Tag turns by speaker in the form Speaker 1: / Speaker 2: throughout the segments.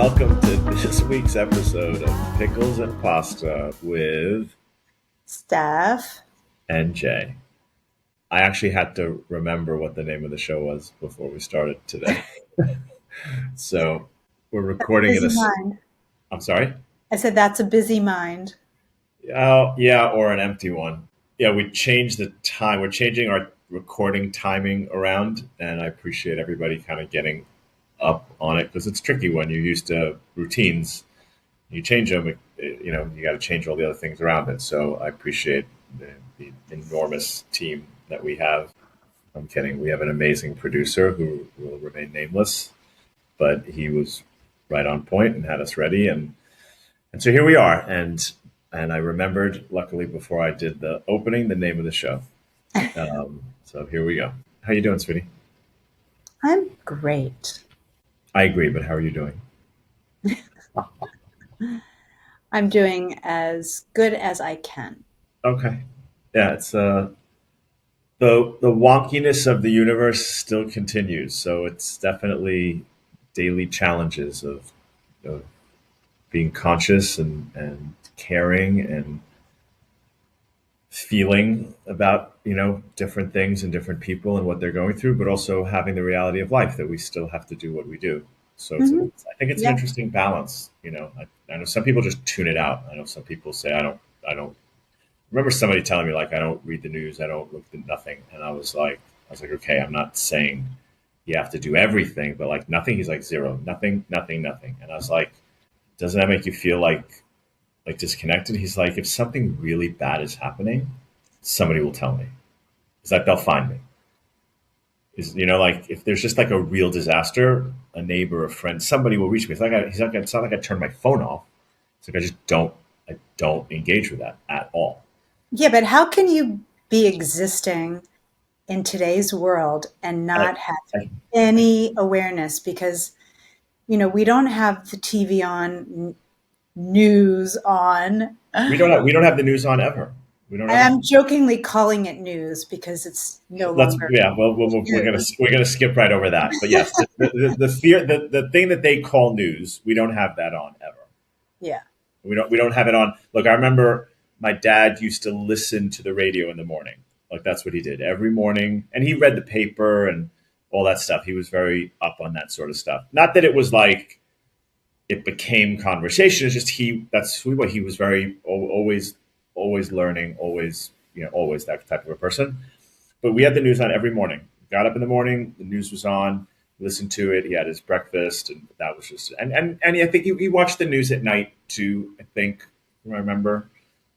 Speaker 1: welcome to this week's episode of Pickles and Pasta with
Speaker 2: Steph
Speaker 1: and Jay. I actually had to remember what the name of the show was before we started today. So we're recording
Speaker 2: busy mind.
Speaker 1: I'm sorry?
Speaker 2: I said that's a busy mind.
Speaker 1: Oh, yeah, or an empty one. Yeah, we changed the time. We're changing our recording timing around, and I appreciate everybody kind of getting up on it because it's tricky when you're used to routines. You change them, you got to change all the other things around it. So I appreciate the enormous team that we have. I'm kidding. We have an amazing producer who will remain nameless, but he was right on point and had us ready. And so here we are. And I remembered, luckily, before I did the opening, the name of the show. So here we go. How you doing, sweetie?
Speaker 2: I'm great.
Speaker 1: I agree, but how are you doing?
Speaker 2: I'm doing as good as I can.
Speaker 1: Okay. Yeah, it's the wonkiness of the universe still continues. So it's definitely daily challenges of being conscious and caring and feeling about different things and different people and what they're going through, but also having the reality of life that we still have to do what we do. So
Speaker 2: Hmm.
Speaker 1: I think it's an
Speaker 2: Yeah.
Speaker 1: interesting balance. I know some people just tune it out. I know some people say I don't remember somebody telling me like I don't read the news, I don't look at nothing, and I was like, okay, I'm not saying you have to do everything, but like nothing. He's like zero, nothing, nothing, nothing, and I was like, doesn't that make you feel like disconnected? He's like, if something really bad is happening, somebody will tell me. He's like, they'll find me. Like if there's just like a real disaster, a neighbor, a friend, somebody will reach me. It's not like I turn my phone off. It's like I don't engage with that at all.
Speaker 2: Yeah, but how can you be existing in today's world and
Speaker 1: I,
Speaker 2: not have
Speaker 1: I,
Speaker 2: any awareness? Because, we don't have the TV on, news on.
Speaker 1: we don't have the news on ever. We don't ever.
Speaker 2: I'm jokingly calling it news because it's no
Speaker 1: Let's
Speaker 2: longer
Speaker 1: yeah. Well, we're gonna
Speaker 2: news.
Speaker 1: we're gonna skip right over that. But yes, the fear the thing that they call news, we don't have that on ever.
Speaker 2: Yeah.
Speaker 1: We don't have it on. Look, I remember my dad used to listen to the radio in the morning. Like that's what he did every morning, and he read the paper and all that stuff. He was very up on that sort of stuff. Not that it was like it became conversation. It's just what he was very always learning, always that type of a person. But we had the news on every morning. Got up in the morning, the news was on, listened to it. He had his breakfast, and that was just. And I think he watched the news at night too. I think I remember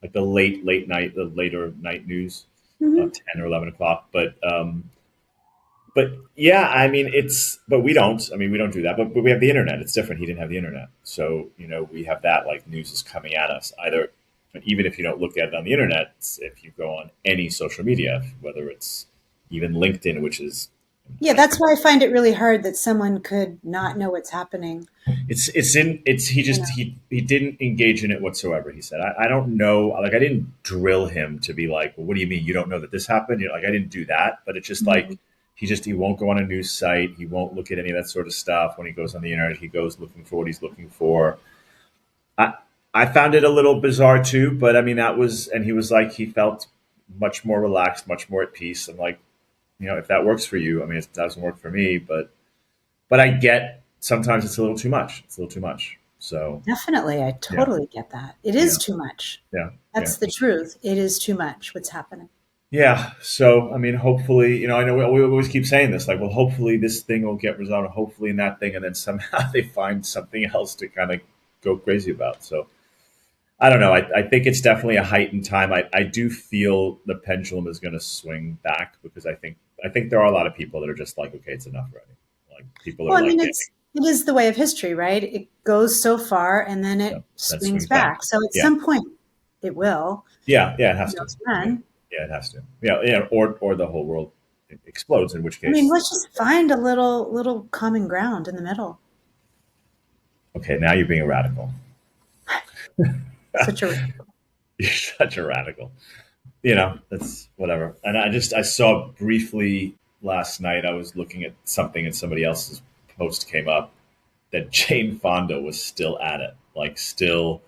Speaker 1: like the late night, the later night news,
Speaker 2: Hmm.
Speaker 1: 10 or 11 o'clock. But yeah, I mean but we don't. I mean we don't do that. But we have the internet. It's different. He didn't have the internet, so we have that like news is coming at us either. But even if you don't look at it on the internet, if you go on any social media, whether it's even LinkedIn, which is
Speaker 2: Yeah, that's why I find it really hard that someone could not know what's happening.
Speaker 1: he
Speaker 2: You
Speaker 1: just
Speaker 2: know.
Speaker 1: he didn't engage in it whatsoever. He said, I don't know, like I didn't drill him to be like, well, what do you mean you don't know that this happened? Like I didn't do that, but it's just like
Speaker 2: Mhm.
Speaker 1: he won't go on a news site, he won't look at any of that sort of stuff. When he goes on the internet, he goes looking for what he's looking for. I I found it a little bizarre too, but I mean and he was like he felt much more relaxed, much more at peace. I'm like, if that works for you, I mean it doesn't work for me, but I get sometimes it's a little too much. It's a little too much. So
Speaker 2: Definitely, I
Speaker 1: yeah,
Speaker 2: totally get that. It
Speaker 1: yeah,
Speaker 2: is too much.
Speaker 1: yeah, yeah.
Speaker 2: That's the truth. It is too much what's happening.
Speaker 1: Yeah. So, I mean, hopefully, I know we always keep saying this, like, well, hopefully this thing will get resolved, hopefully in that thing, and then somehow they find something else to kind of go crazy about. So, I don't know. I think it's definitely a heightened time. I do feel the pendulum is going to swing back because I think there are a lot of people that are just like, okay, it's enough already. Like people are
Speaker 2: Well, I
Speaker 1: like
Speaker 2: mean,
Speaker 1: getting,
Speaker 2: it is the way of history, right? It goes so far and then
Speaker 1: yeah,
Speaker 2: it
Speaker 1: that
Speaker 2: swings
Speaker 1: swings back.
Speaker 2: back. So at
Speaker 1: Yeah,
Speaker 2: some point, it will.
Speaker 1: yeah, yeah. It
Speaker 2: Who
Speaker 1: has to.
Speaker 2: knows
Speaker 1: Yeah,
Speaker 2: when?
Speaker 1: yeah, it has to. Yeah, yeah. Or the whole world explodes. In which
Speaker 2: I mean,
Speaker 1: case,
Speaker 2: let's just find a little common ground in the middle.
Speaker 1: okay, now you're being a radical.
Speaker 2: Such a
Speaker 1: You're such a radical. That's whatever. And I saw briefly last night. I was looking at something and somebody else's post came up, that Jane Fonda was still at it, like still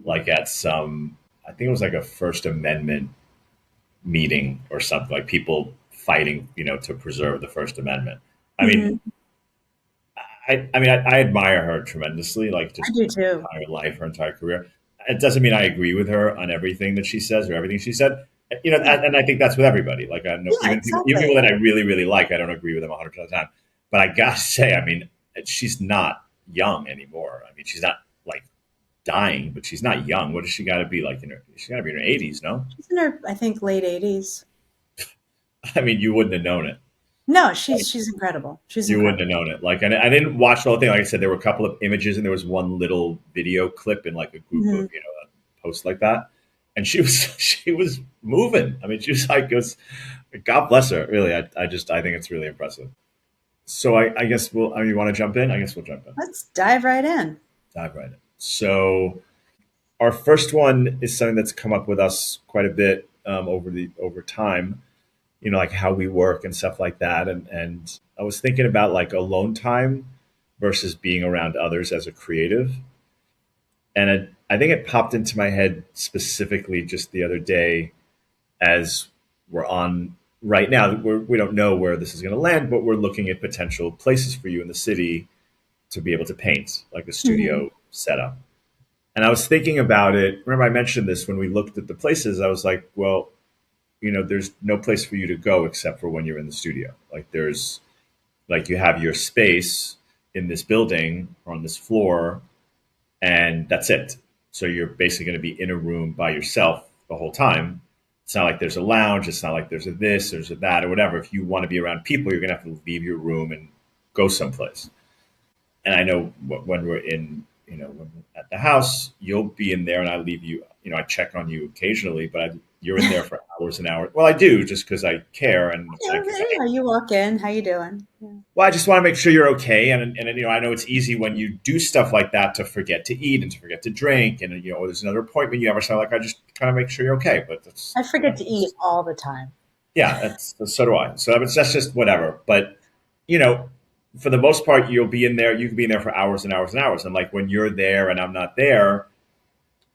Speaker 1: like at some, I think it was like a First Amendment meeting or something, like people fighting, to preserve the First Amendment. I mean,
Speaker 2: Mhm.
Speaker 1: I admire her tremendously, like
Speaker 2: I
Speaker 1: just
Speaker 2: do
Speaker 1: her
Speaker 2: too.
Speaker 1: entire life, her entire career. It doesn't mean I agree with her on everything that she says or everything she said.
Speaker 2: Yeah.
Speaker 1: And I think that's with everybody. Like I know
Speaker 2: Yeah,
Speaker 1: even
Speaker 2: exactly.
Speaker 1: people that I really, really like, I don't agree with them 100% of the time. But I gotta say, I mean, she's not young anymore. I mean, she's not like dying, but she's not young. What does she got to be like? She's got to be in her 80s, no?
Speaker 2: She's in her, I think, late 80s.
Speaker 1: I mean, you wouldn't have known it.
Speaker 2: No,
Speaker 1: Like,
Speaker 2: she's incredible. She's
Speaker 1: you wouldn't have
Speaker 2: incredible.
Speaker 1: known it. Like, and I didn't watch the whole thing. Like I said, there were a couple of images, and there was one little video clip in like a group of
Speaker 2: Mhm.
Speaker 1: posts like that. And she was she was moving. I mean, she was like, it was, God bless her. Really, I think it's really impressive. So I guess we'll. I mean, you want to jump in? I guess we'll jump in.
Speaker 2: Let's dive right in.
Speaker 1: Dive right in. So our first one is something that's come up with us quite a bit over time. Like how we work and stuff like that. And I was thinking about like alone time versus being around others as a creative. And I think it popped into my head specifically just the other day as we're on right now. We don't know where this is going to land, but we're looking at potential places for you in the city to be able to paint, like a
Speaker 2: Mhm.
Speaker 1: studio setup. And I was thinking about it. Remember, I mentioned this when we looked at the places. I was like, well, there's no place for you to go except for when you're in the studio. Like there's like you have your space in this building or on this floor, and that's it. So you're basically going to be in a room by yourself the whole time. It's not like there's a lounge. It's not like there's a this, there's a that, or whatever. If you want to be around people, you're going to have to leave your room and go someplace. And I know when we're in, when we're at the house, you'll be in there, and I leave you. I check on you occasionally, but you're in there for hours and hours. Well, I do just because I care, and
Speaker 2: Yeah,
Speaker 1: because
Speaker 2: you know, you walk in, how you doing? Yeah.
Speaker 1: well, I just want to make sure you're okay. And I know it's easy when you do stuff like that to forget to eat and to forget to drink, and there's another appointment you have or something like. I just trying to make sure you're okay, but that's
Speaker 2: I forget to eat all the time.
Speaker 1: yeah, that's so do I. So that's just whatever. But you know, for the most part, you'll be in there. You can be in there for hours and hours and hours. And like when you're there and I'm not there,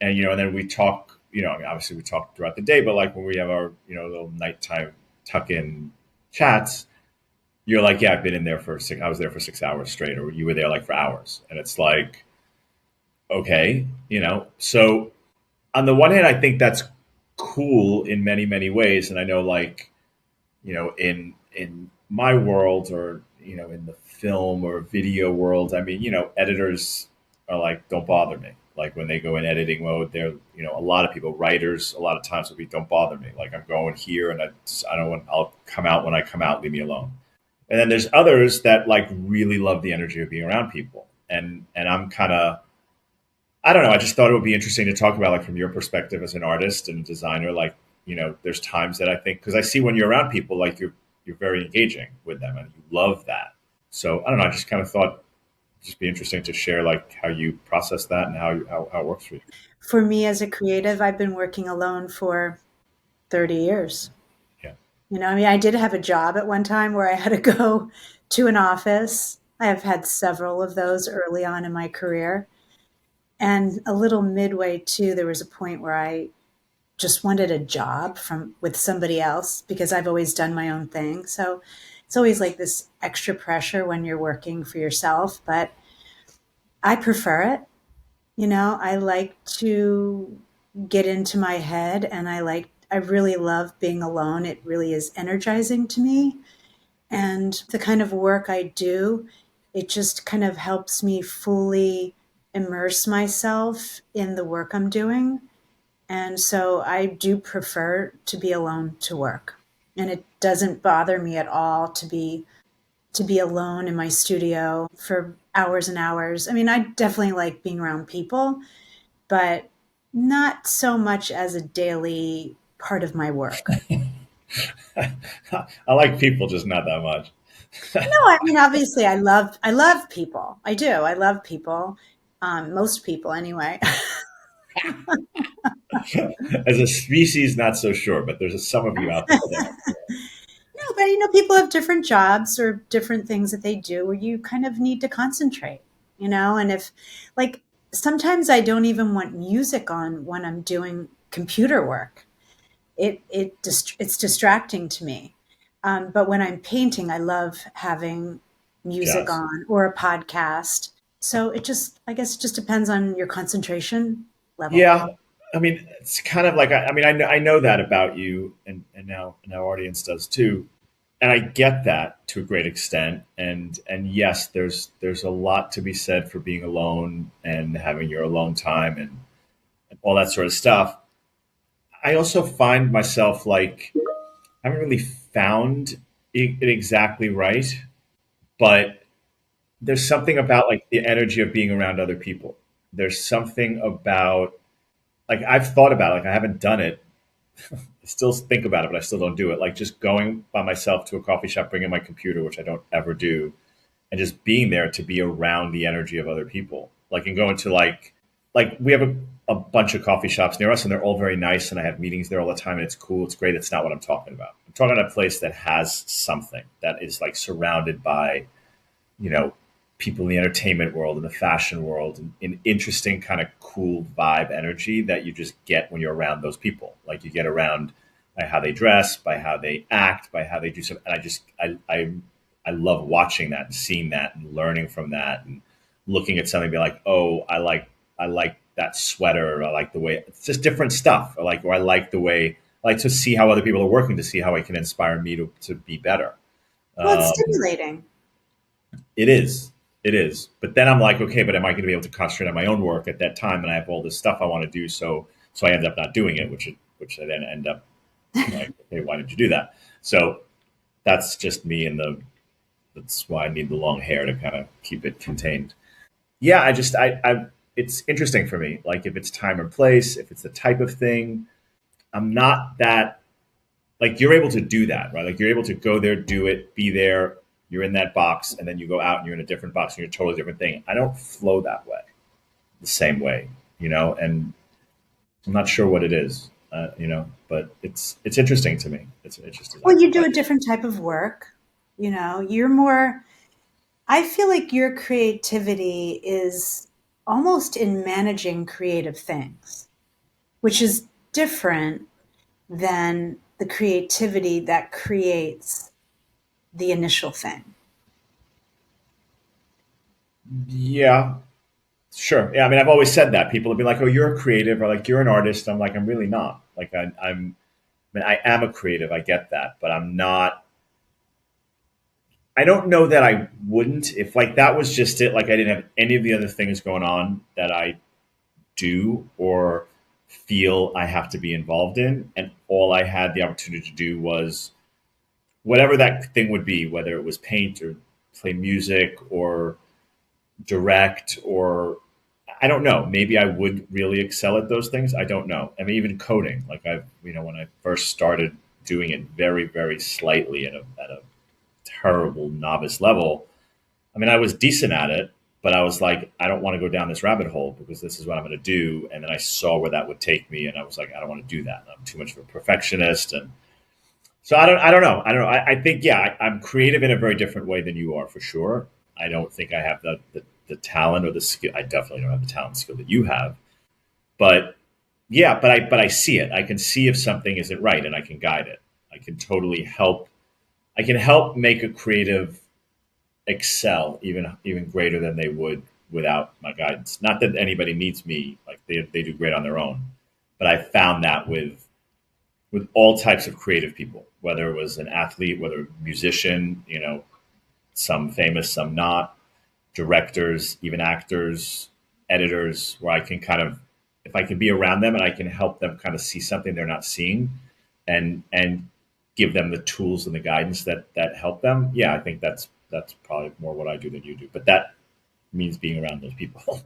Speaker 1: and and then we talk. I mean, obviously we talk throughout the day, but like when we have our little nighttime tuck in chats, you're like, yeah, I've been in there for six. I was there for 6 hours straight, or you were there like for hours, and it's like, okay. So on the one hand, I think that's cool in many many ways, and I know like in my world or in the film or video world, I mean, editors are like, don't bother me. Like when they go in editing mode, they're a lot of people, writers, a lot of times will be, don't bother me. Like I'm going here, and I don't want. I'll come out when I come out. Leave me alone. And then there's others that like really love the energy of being around people, and I'm kind of, I don't know. I just thought it would be interesting to talk about, like, from your perspective as an artist and a designer. Like, there's times that I think, because I see when you're around people, like you're very engaging with them and you love that. So I don't know. I just kind of thought it'd just be interesting to share like how you process that and how it works for you.
Speaker 2: For me as a creative, I've been working alone for 30 years.
Speaker 1: Yeah.
Speaker 2: I mean, I did have a job at one time where I had to go to an office. I have had several of those early on in my career. And a little midway too, there was a point where I just wanted a job from with somebody else because I've always done my own thing. So it's always like this extra pressure when you're working for yourself, but I prefer it. I like to get into my head and I really love being alone. It really is energizing to me. And the kind of work I do, it just kind of helps me fully immerse myself in the work I'm doing. And so I do prefer to be alone to work. And it doesn't bother me at all to be alone in my studio for hours and hours. I mean, I definitely like being around people, but not so much as a daily part of my work.
Speaker 1: I like people, just not that much.
Speaker 2: No, I mean, obviously I love people. I do. I love people. Most people anyway.
Speaker 1: As a species, not so sure, but there's some of you out there that are.
Speaker 2: No, but people have different jobs or different things that they do where you kind of need to concentrate. And if, like, sometimes I don't even want music on when I'm doing computer work. It's distracting to me. But when I'm painting, I love having music
Speaker 1: Jazz.
Speaker 2: on or a podcast. So I guess, it just depends on your concentration level.
Speaker 1: Yeah, I mean, it's kind of like I know that about you, and now our audience does too, and I get that to a great extent. And yes, there's a lot to be said for being alone and having your alone time and all that sort of stuff. I also find myself like I haven't really found it exactly right, but there's something about like the energy of being around other people. There's something about like I've thought about it, like I haven't done it. I still think about it, but I still don't do it. Like just going by myself to a coffee shop, bringing my computer, which I don't ever do, and just being there to be around the energy of other people. Like and going to like we have a bunch of coffee shops near us, and they're all very nice, and I have meetings there all the time, and it's cool, it's great. It's not what I'm talking about. I'm talking about a place that has something that is like surrounded by you know, people in the entertainment world and the fashion world and an interesting kind of cool vibe energy that you just get when you're around those people. Like you get around by how they dress, by how they act, by how they do something. And I love watching that and seeing that and learning from that and looking at something and be like, oh, I like that sweater or I like the way it's just different stuff. Or I like the way I like to see how other people are working to see how it can inspire me to be better.
Speaker 2: Well, it's
Speaker 1: Um,
Speaker 2: stimulating.
Speaker 1: it is. It is. But then I'm like, okay, but am I going to be able to concentrate on my own work at that time? And I have all this stuff I want to do. So I end up not doing it, which I then end up like, okay, why did you do that? So that's just me that's why I need the long hair to kind of keep it contained. Yeah, I it's interesting for me. Like if it's time or place, if it's the type of thing, I'm not that like you're able to do that, right? Like you're able to go there, do it, be there. You're in that box, and then you go out and you're in a different box and you're a totally different thing. I don't flow that way, the same way, and I'm not sure what it is, but it's interesting to me. It's interesting.
Speaker 2: Well, you do a different type of work. You're more, I feel like your creativity is almost in managing creative things, which is different than the creativity that creates the initial thing.
Speaker 1: Yeah, sure. Yeah, I mean, I've always said that people have been like, "Oh, you're a creative," or like, "You're an artist." I'm like, I'm really not. Like, I mean, I am a creative. I get that, but I'm not. I don't know that I wouldn't if like that was just it. Like I didn't have any of the other things going on that I do or feel I have to be involved in, and all I had the opportunity to do was whatever that thing would be, whether it was paint or play music or direct or I don't know. Maybe I would really excel at those things. I don't know. I mean, even coding, like when I first started doing it very, very slightly at a terrible novice level, I mean, I was decent at it, but I was like, I don't want to go down this rabbit hole because this is what I'm going to do. And then I saw where that would take me, and I was like, I don't want to do that. I'm too much of a perfectionist, and so I don't know. I don't know. I think yeah, I'm creative in a very different way than you are for sure. I don't think I have the talent or the skill. I definitely don't have the talent and skill that you have. But yeah, but I see it. I can see if something isn't right, and I can guide it. I can totally help. I can help make a creative excel even greater than they would without my guidance. Not that anybody needs me; like they do great on their own. But I found that with all types of creative people, whether it was an athlete, whether a musician, some famous, some not, directors, even actors, editors, where I can kind of, if I can be around them and I can help them kind of see something they're not seeing, and give them the tools and the guidance that help them. Yeah, I think that's probably more what I do than you do. But that means being around those people.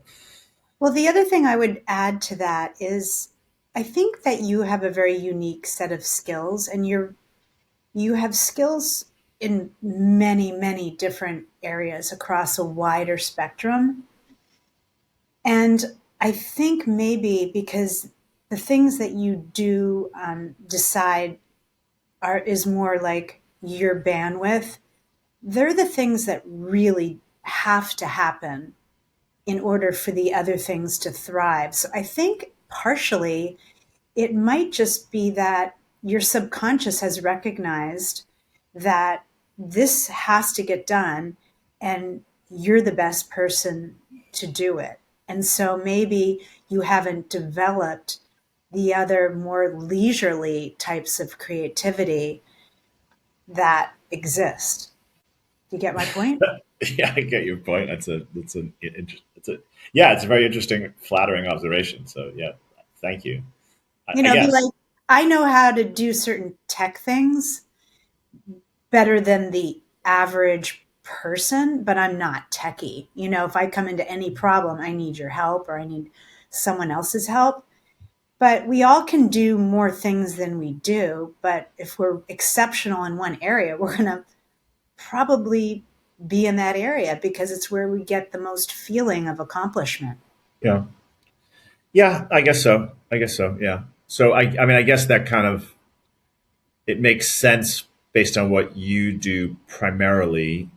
Speaker 2: Well, the other thing I would add to that is I think that you have a very unique set of skills, and you have skills in many, many different areas across a wider spectrum. And I think maybe because the things that you do decide is more like your bandwidth, they're the things that really have to happen in order for the other things to thrive. So I think partially it might just be that your subconscious has recognized that this has to get done and you're the best person to do it. And so maybe you haven't developed the other more leisurely types of creativity that exist. Do you get my point?
Speaker 1: Yeah, I get your point. It's a yeah, it's a very interesting, flattering observation. So yeah, thank you.
Speaker 2: You
Speaker 1: I
Speaker 2: know, be
Speaker 1: guess.
Speaker 2: like, I know how to do certain tech things better than the average person, but I'm not techie. You know, if I come into any problem, I need your help or I need someone else's help. But we all can do more things than we do. But if we're exceptional in one area, we're going to probably be in that area because it's where we get the most feeling of accomplishment.
Speaker 1: Yeah, yeah, I guess so. I guess so. Yeah. So I mean, I guess that kind of it makes sense based on what you do primarily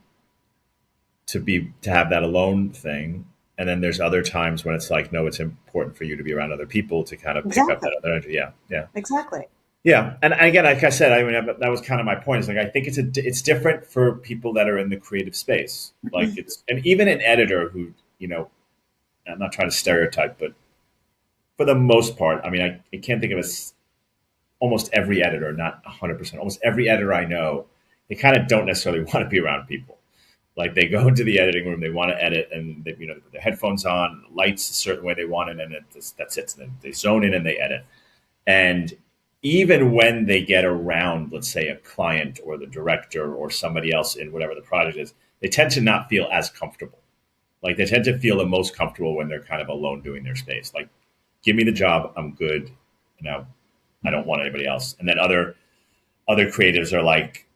Speaker 1: to have that alone thing. And then there's other times when it's like, no, it's important for you to be around other people to kind of pick up
Speaker 2: Exactly.
Speaker 1: that other energy. Yeah, yeah,
Speaker 2: Exactly.
Speaker 1: yeah. And again, like I said, I mean, that was kind of my point. Is like I think it's different for people that are in the creative space. Like it's and even an editor who I'm not trying to stereotype, but for the most part, I mean, I can't think of almost every editor, not 100%, almost every editor I know, they kind of don't necessarily want to be around people. Like they go into the editing room, they want to edit, and they put their headphones on, lights a certain way they want it, and that's it. And then they zone in and they edit. And even when they get around, let's say, a client or the director or somebody else in whatever the project is, they tend to not feel as comfortable. Like they tend to feel the most comfortable when they're kind of alone doing their space. Like, give me the job, I'm good. I don't want anybody else. And then other creatives are like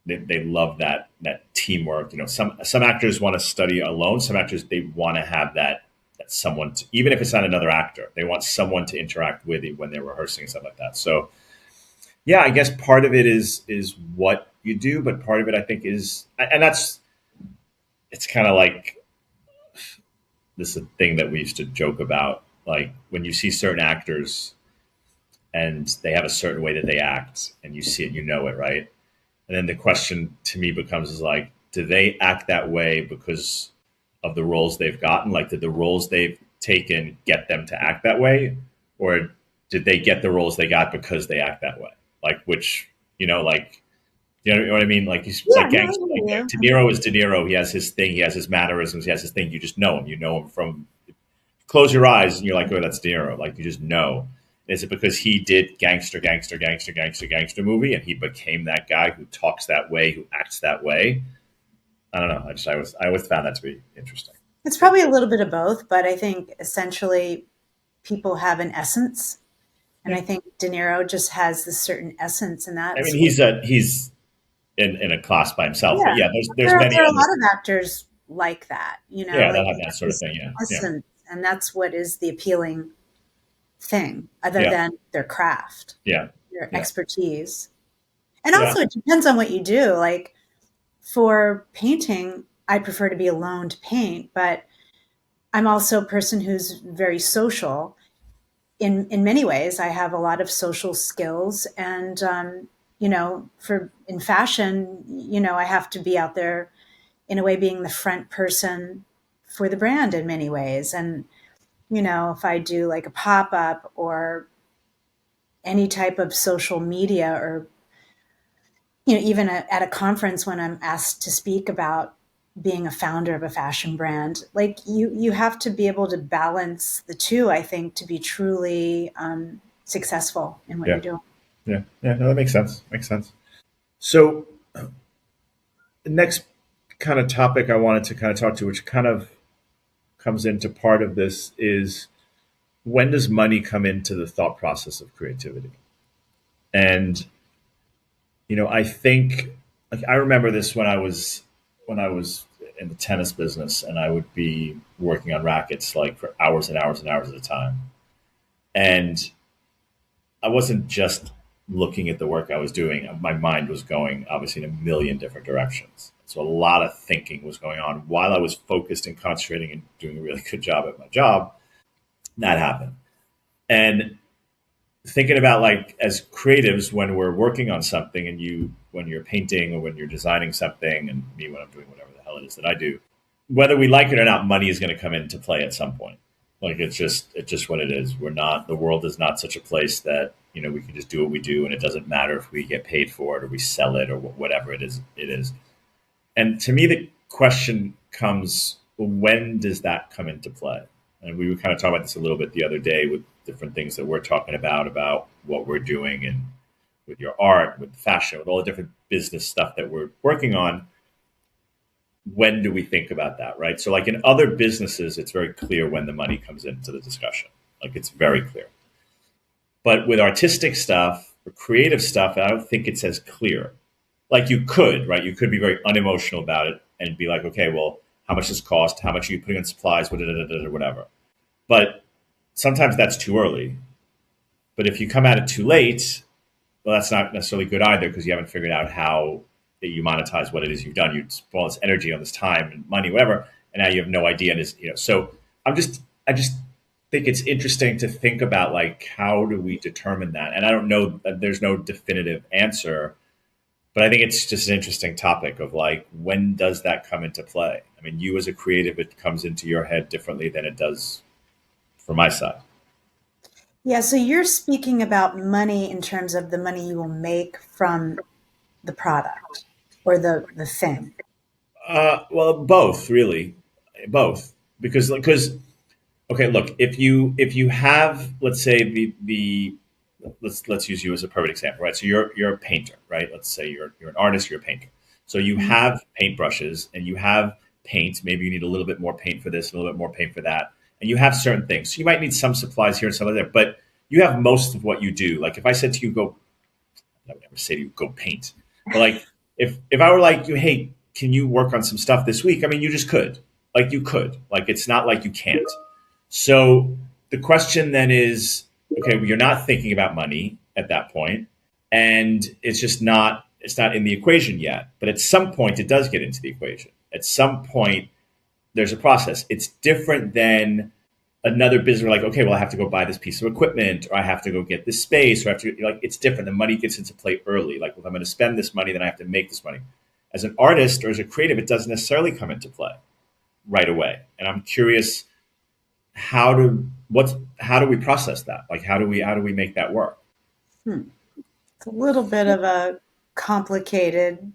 Speaker 1: they love that teamwork. Some actors want to study alone. Some actors they want to have that someone even if it's not another actor, they want someone to interact with when they're rehearsing and stuff like that. So yeah, I guess part of it is what you do, but part of it I think is and that's it's kind of like this is a thing that we used to joke about. Like when you see certain actors and they have a certain way that they act and you see it, you know it, right? And then the question to me becomes is like, do they act that way because of the roles they've gotten? Like, did the roles they've taken get them to act that way? Or did they get the roles they got because they act that way? Like, which, like, you know what I mean? Like, he's
Speaker 2: Yeah,
Speaker 1: like
Speaker 2: no, I
Speaker 1: gangster. Like,
Speaker 2: hear
Speaker 1: De
Speaker 2: you.
Speaker 1: Niro is De Niro. He has his thing. He has his mannerisms. He has his thing. You just know him. You know him from close your eyes and you're like, oh, that's De Niro. Like, you just know. Is it because he did gangster movie and he became that guy who talks that way, who acts that way? I don't know. I always found that to be interesting.
Speaker 2: It's probably a little bit of both, but I think essentially people have an essence. And
Speaker 1: Yeah.
Speaker 2: I think De Niro just has this certain essence, and
Speaker 1: I mean,
Speaker 2: that's what,
Speaker 1: he's in a class by himself, but
Speaker 2: yeah.
Speaker 1: yeah, there's many
Speaker 2: There are a
Speaker 1: other.
Speaker 2: lot of actors like that,
Speaker 1: Yeah,
Speaker 2: like
Speaker 1: they'll have
Speaker 2: they
Speaker 1: that
Speaker 2: have
Speaker 1: sort of
Speaker 2: this
Speaker 1: thing. Yeah, yeah,
Speaker 2: essence, and that's what is the appealing thing, other
Speaker 1: yeah,
Speaker 2: than their craft,
Speaker 1: yeah,
Speaker 2: their
Speaker 1: yeah,
Speaker 2: expertise. And
Speaker 1: yeah,
Speaker 2: also, it depends on what you do. Like for painting, I prefer to be alone to paint, but I'm also a person who's very social. In many ways, I have a lot of social skills, and for in fashion, I have to be out there in a way, being the front person for the brand in many ways. And if I do like a pop up or any type of social media, or even at a conference when I'm asked to speak about being a founder of a fashion brand, like you have to be able to balance the two, I think, to be truly successful in what you're
Speaker 1: yeah,
Speaker 2: doing.
Speaker 1: yeah, yeah. No, that makes sense. Makes sense. So the next kind of topic I wanted to kind of talk to, which kind of comes into part of this, is when does money come into the thought process of creativity? And I think like I remember this when I was in the tennis business, and I would be working on rackets like for hours and hours and hours at a time, and I wasn't just looking at the work I was doing. My mind was going obviously in a million different directions, So a lot of thinking was going on while I was focused and concentrating and doing a really good job at my job. That happened. And thinking about like as creatives when we're working on something and you when you're painting or when you're designing something and me when I'm doing whatever the hell it is that I do, whether we like it or not, money is going to come into play at some point. Like it's just what it is. We're not the world is not such a place that we can just do what we do and it doesn't matter if we get paid for it or we sell it or whatever it is. It is. And to me, the question comes: when does that come into play? And we were kind of talking about this a little bit the other day with different things that we're talking about what we're doing and with your art, with fashion, with all the different business stuff that we're working on. When do we think about that, right? So, like in other businesses, it's very clear when the money comes into the discussion. Like it's very clear. But with artistic stuff or creative stuff, I don't think it's as clear. Like you could, right? You could be very unemotional about it and be like, okay, well, how much does it cost? How much are you putting on supplies? Whatever. But sometimes that's too early. But if you come at it too late, well, that's not necessarily good either because you haven't figured out how you monetize what it is you've done. You spend all this energy on this time and money, whatever, and now you have no idea. And so I just think it's interesting to think about like how do we determine that? And I don't know, there's no definitive answer, but I think it's just an interesting topic of like when does that come into play? I mean, you as a creative, it comes into your head differently than it does from my side.
Speaker 2: Yeah, so you're speaking about money in terms of the money you will make from the product or the thing.
Speaker 1: Well, both really, both because okay, look, if you have let's say the let's use you as a perfect example, right? So you're a painter, right? Let's say you're an artist, you're a painter. So you
Speaker 2: Mhm.
Speaker 1: have paintbrushes and you have paint. Maybe you need a little bit more paint for this, a little bit more paint for that, and you have certain things. So you might need some supplies here and some there, but you have most of what you do. Like if I said to you, go I would never say to you, go paint. But like, if I were like you, hey, can you work on some stuff this week? I mean, you just could. Like, you could. Like, it's not like you can't. So the question then is, okay, well, you're not thinking about money at that point, and it's just not. It's not in the equation yet. But at some point, it does get into the equation. At some point, there's a process. It's different than another business like, okay, well, I have to go buy this piece of equipment or I have to go get this space or I have to like it's different. The money gets into play early. Like if I'm going to spend this money, then I have to make this money. As an artist or as a creative, it doesn't necessarily come into play right away. And I'm curious how do we process that? Like how do we make that work?
Speaker 2: Hmm. It's a little bit of a complicated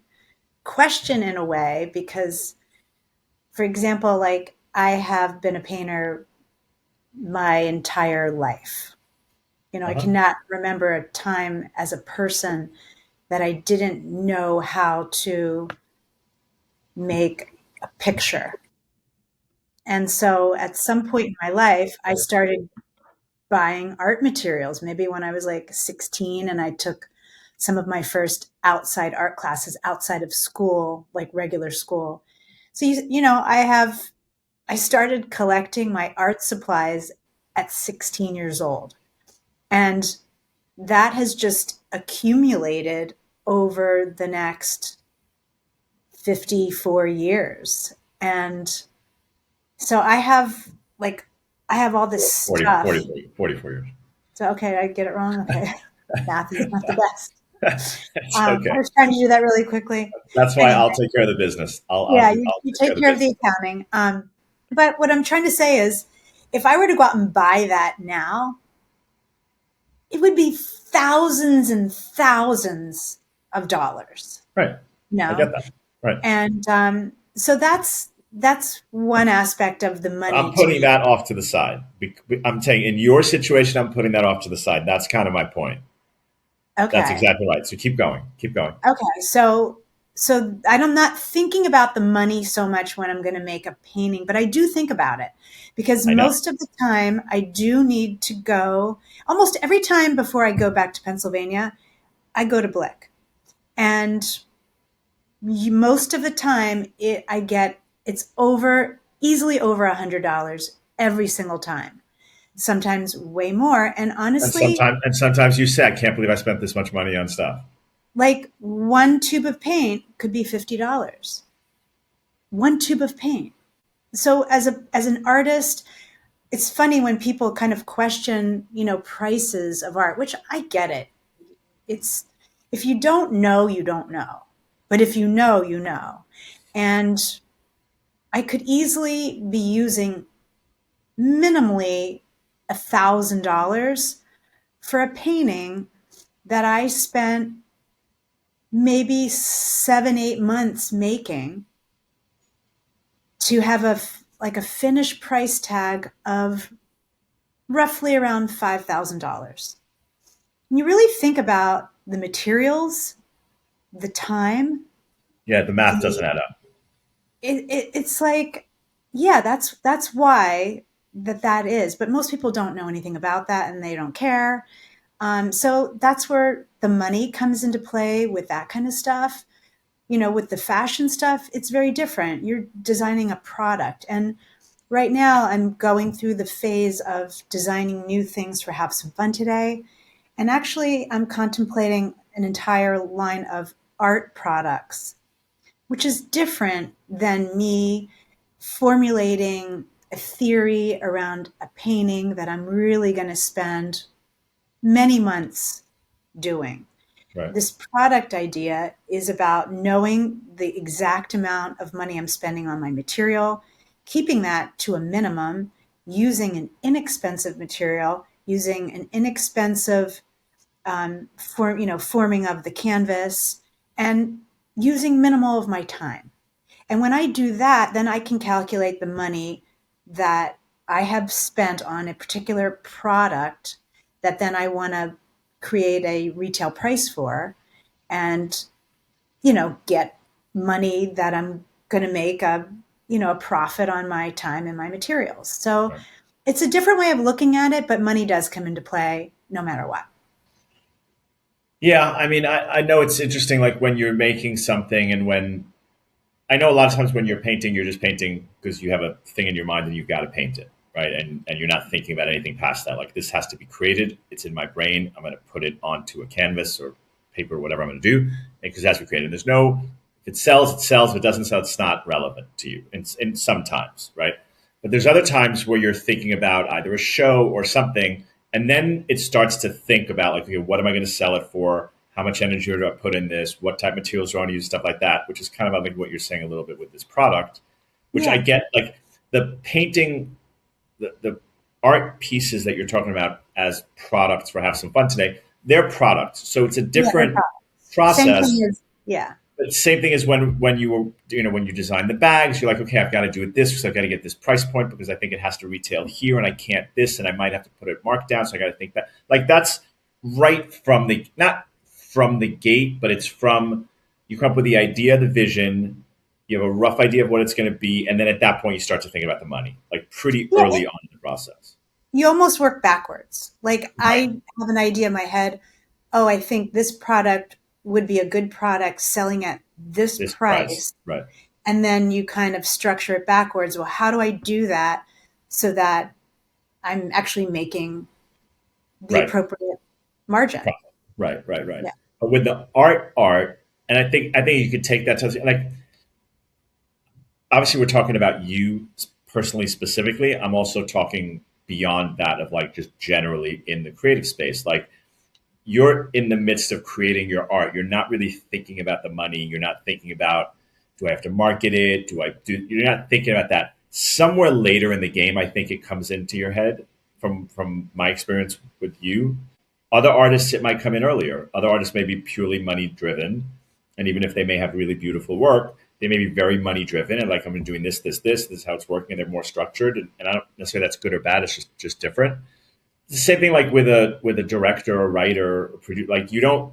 Speaker 2: question in a way because, for example, like I have been a painter my entire life. I
Speaker 1: Uh-huh.
Speaker 2: cannot remember a time as a person that I didn't know how to make a picture. And so at some point in my life, I started buying art materials, maybe when I was like 16 and I took some of my first outside art classes outside of school, like regular school. So, I started collecting my art supplies at 16 years old. And that has just accumulated over the next 54 years. And so I have all this
Speaker 1: 40,
Speaker 2: stuff.
Speaker 1: 44 years.
Speaker 2: So, okay, I get it wrong. Okay. Math is not the best.
Speaker 1: It's
Speaker 2: I
Speaker 1: okay.
Speaker 2: was trying to do that really quickly.
Speaker 1: That's why
Speaker 2: Anyway,
Speaker 1: I'll take care of the business.
Speaker 2: yeah, you,
Speaker 1: I'll
Speaker 2: you
Speaker 1: take care
Speaker 2: take
Speaker 1: of the
Speaker 2: care of
Speaker 1: business.
Speaker 2: the accounting. But what I'm trying to say is if I were to go out and buy that now, it would be thousands and thousands of dollars,
Speaker 1: Right.
Speaker 2: you
Speaker 1: I get
Speaker 2: know?
Speaker 1: that. Right.
Speaker 2: And so that's one aspect of the money
Speaker 1: I'm
Speaker 2: to
Speaker 1: putting
Speaker 2: me.
Speaker 1: that off to the side. I'm saying in your situation, I'm putting that off to the side. That's kind of my point. That's
Speaker 2: Okay.
Speaker 1: exactly right. So keep going. Keep going.
Speaker 2: Okay. So I'm not thinking about the money so much when I'm going to make a painting, but I do think about it because
Speaker 1: I know.
Speaker 2: most of the time I do need to go. Almost every time before I go back to Pennsylvania, I go to Blick, and most of the time it's over easily over $100 every single time. Sometimes way more, and honestly,
Speaker 1: And sometimes you say, I can't believe I spent this much money on stuff.
Speaker 2: like one tube of paint could be $50. one tube of paint. So as an artist, it's funny when people kind of question, prices of art, which I get it. It's if you don't know, you don't know. But if you know, you know. And I could easily be using minimally $1,000 for a painting that I spent maybe 7, 8 months making to have a finished price tag of roughly around $5,000. When you really think about the materials, the time,
Speaker 1: Yeah, the math
Speaker 2: the
Speaker 1: doesn't add up.
Speaker 2: it's like, yeah, that's why that is. But most people don't know anything about that, and they don't care. So that's where the money comes into play with that kind of stuff. With the fashion stuff, it's very different. You're designing a product. And right now, I'm going through the phase of designing new things for Have Some Fun Today. And actually, I'm contemplating an entire line of art products, which is different than me formulating a theory around a painting that I'm really going to spend many months doing.
Speaker 1: Right.
Speaker 2: This product idea is about knowing the exact amount of money I'm spending on my material, keeping that to a minimum, using an inexpensive material, using an inexpensive forming of the canvas, and using minimal of my time. And when I do that, then I can calculate the money that I have spent on a particular product that then I want to create a retail price for, and get money that I'm going to make a profit on my time and my materials. So
Speaker 1: Right.
Speaker 2: it's a different way of looking at it, but money does come into play no matter what.
Speaker 1: Yeah, I mean, I know it's interesting, like when you're making something and when I know a lot of times when you're painting, you're just painting because you have a thing in your mind and you've got to paint it, right? And you're not thinking about anything past that. Like this has to be created. It's in my brain. I'm going to put it onto a canvas or paper, or whatever I'm going to do, because that's created. And there's no, if it sells, it sells. If it doesn't sell, it's not relevant to you. And sometimes, right? But there's other times where you're thinking about either a show or something, and then it starts to think about like, okay, what am I going to sell it for? How much energy do I put in this? What type of materials do I want to use? Stuff like that, which is kind of like what you're saying a little bit with this product, which I
Speaker 2: Yeah.
Speaker 1: get. Like the painting, the art pieces that you're talking about as products for Have Some Fun Today, they're products. So it's a
Speaker 2: Yeah.
Speaker 1: different
Speaker 2: Same
Speaker 1: process.
Speaker 2: thing as, yeah.
Speaker 1: But same thing as when you were, when you design the bags, you're like, okay, I've got to do it this because I've got to get this price point because I think it has to retail here and I can't this and I might have to put it marked down. So I got to think that like that's right from the not from the gate, but it's from you come up with the idea, the vision, you have a rough idea of what it's going to be, and then at that point you start to think about the money, like pretty
Speaker 2: Yeah.
Speaker 1: early on in the process.
Speaker 2: You almost work backwards. Like
Speaker 1: Right.
Speaker 2: I have an idea in my head. Oh, I think this product would be a good product selling at this
Speaker 1: This price.
Speaker 2: price.
Speaker 1: Right.
Speaker 2: And then you kind of structure it backwards. Well, how do I do that so that I'm actually making the
Speaker 1: Right.
Speaker 2: appropriate margin?
Speaker 1: Right. Right. Right.
Speaker 2: Yeah.
Speaker 1: But with the art, and I think you could take that to like obviously we're talking about you personally specifically. I'm also talking beyond that of like just generally in the creative space. Like you're in the midst of creating your art. You're not really thinking about the money. You're not thinking about do I have to market it? Do I do? You're not thinking about that. Somewhere later in the game, I think it comes into your head. From my experience with you, other artists it might come in earlier. Other artists may be purely money driven, and even if they may have really beautiful work, they may be very money driven and like I'm doing this is how it's working, and they're more structured. And I don't necessarily that's good or bad. It's just different. It's the same thing like with a director or writer or producer. Like you don't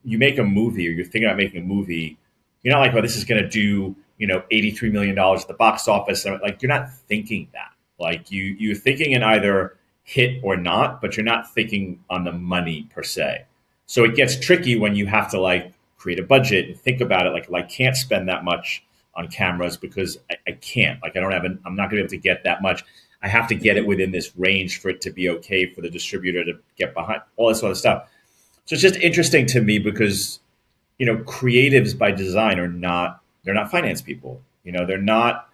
Speaker 1: you make a movie or you're thinking about making a movie. You're not like, oh, this is going to do $83 million at the box office. And like you're not thinking that. Like you're thinking in either hit or not, but you're not thinking on the money per se. So it gets tricky when you have to like create a budget and think about it. Like I can't spend that much on cameras because I can't. Like I don't have. I'm not going to be able to get that much. I have to get it within this range for it to be okay for the distributor to get behind all this other stuff. So it's just interesting to me because creatives by design are not they're not finance people. They're not,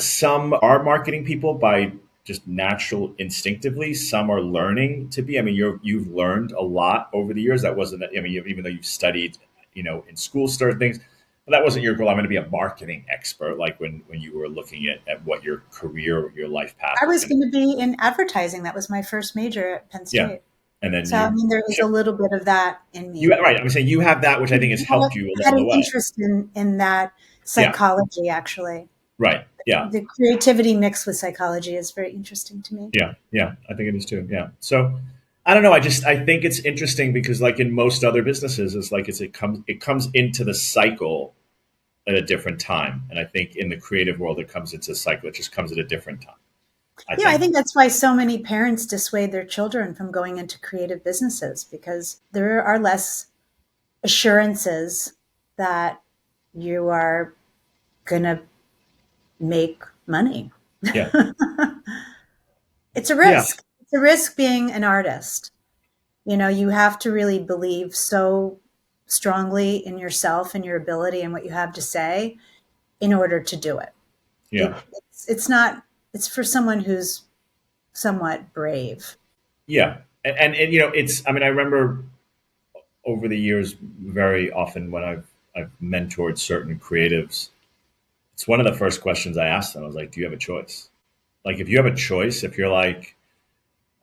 Speaker 1: some are marketing people by just natural instinctively. Some are learning to be. I mean, you've learned a lot over the years. That wasn't, I mean, even though you've studied, in school, certain things, but that wasn't your goal. I'm going to be a marketing expert. Like when you were looking at what your career, your life path
Speaker 2: I
Speaker 1: was
Speaker 2: was
Speaker 1: going to
Speaker 2: going to be in advertising. That was my first major at Penn
Speaker 1: be. Yeah.
Speaker 2: State.
Speaker 1: And then
Speaker 2: So, I mean, there is a little bit of that in
Speaker 1: you,
Speaker 2: me.
Speaker 1: right. I'm saying you have that, which I think has helped you
Speaker 2: Had
Speaker 1: along the
Speaker 2: an
Speaker 1: way.
Speaker 2: interest in that
Speaker 1: Yeah.
Speaker 2: psychology, actually.
Speaker 1: Right. Yeah.
Speaker 2: The creativity mixed with psychology is very interesting to me.
Speaker 1: Yeah, yeah, I think it is too. Yeah. So I don't know. I think it's interesting because like in most other businesses, it's like it comes into the cycle at a different time. And I think in the creative world it comes into a cycle. It just comes at a different time. I
Speaker 2: Yeah, I
Speaker 1: think.
Speaker 2: think that's why so many parents dissuade their children from going into creative businesses because there are less assurances that you are going to make money.
Speaker 1: Yeah.
Speaker 2: It's a
Speaker 1: Yeah.
Speaker 2: risk. It's a risk being an artist. You have to really believe so strongly in yourself and your ability and what you have to say in order to do it.
Speaker 1: Yeah.
Speaker 2: It's not, it's for someone who's somewhat brave.
Speaker 1: Yeah. And it's. I mean, I remember over the years, very often when I've mentored certain creatives, it's one of the first questions I ask them. I was like, "Do you have a choice? Like, if you have a choice, if you're like,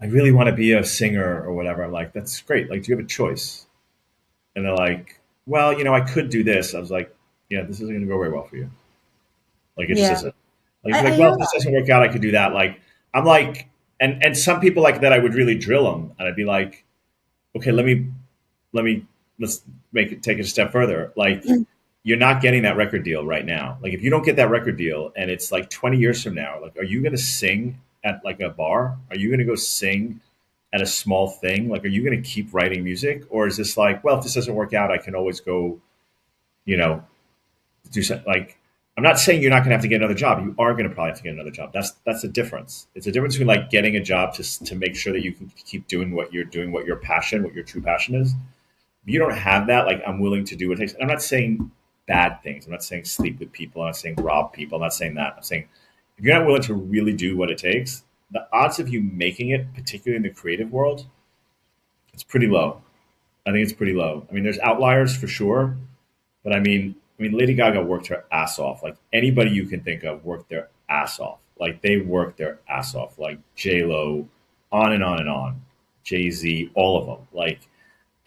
Speaker 1: I really want to be a singer or whatever," I'm like, "That's great. Like, do you have a choice?" And they're like, "Well, I could do this." I was like, "Yeah, this isn't going to go very well for you. Like, it just
Speaker 2: Yeah,
Speaker 1: isn't." Like, if
Speaker 2: I
Speaker 1: you're like,
Speaker 2: hear
Speaker 1: "Well, if this
Speaker 2: that.
Speaker 1: doesn't work out, I could do that." Like, I'm like, and some people like that, I would really drill them, and I'd be like, "Okay, let me let's take it a step further. Like, you're not getting that record deal right now. Like, if you don't get that record deal, and it's like 20 years from now, like, are you going to sing at like a bar? Are you going to go sing at a small thing? Like, are you going to keep writing music, or is this like, well, if this doesn't work out, I can always go, you know, do something like." I'm not saying you're not going to have to get another job. You are going to probably have to get another job. That's a difference. It's a difference between like getting a job to make sure that you can keep doing what you're doing, what your passion, what your true passion is. If you don't have that, like, I'm willing to do what it takes. And I'm not saying bad things. I'm not saying sleep with people. I'm not saying rob people. I'm not saying that. I'm saying if you're not willing to really do what it takes, the odds of you making it, particularly in the creative world, it's pretty low. I think it's pretty low. I mean, there's outliers for sure, but I mean, Lady Gaga worked her ass off. Like anybody you can think of worked their ass off. Like they worked their ass off. Like J Lo, on and on and on. Jay Z, all of them. Like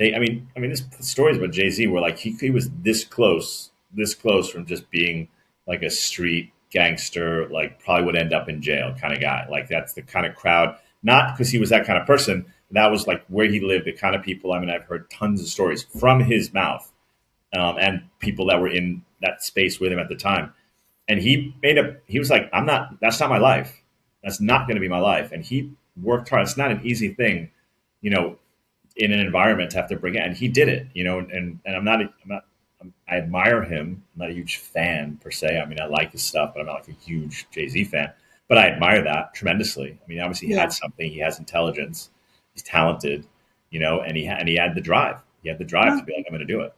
Speaker 1: I mean, this stories about Jay Z were like he was this close from just being like a street gangster, like probably would end up in jail kind of guy. Like that's the kind of crowd, not because he was that kind of person. That was like where he lived, the kind of people. I mean, I've heard tons of stories from his mouth, and people that were in that space with him at the time. And he was like, I'm not, that's not my life. That's not going to be my life. And he worked hard. It's not an easy thing, you know, in an environment to have to bring it. And he did it, and I admire him. I'm not a huge fan per se. I mean, I like his stuff, but I'm not like a huge Jay-Z fan, but I admire that tremendously. I mean, obviously he had
Speaker 2: Yeah.
Speaker 1: something, he has intelligence, he's talented, and he had the drive. He had the drive to
Speaker 2: Well,
Speaker 1: be like, I'm going to do it.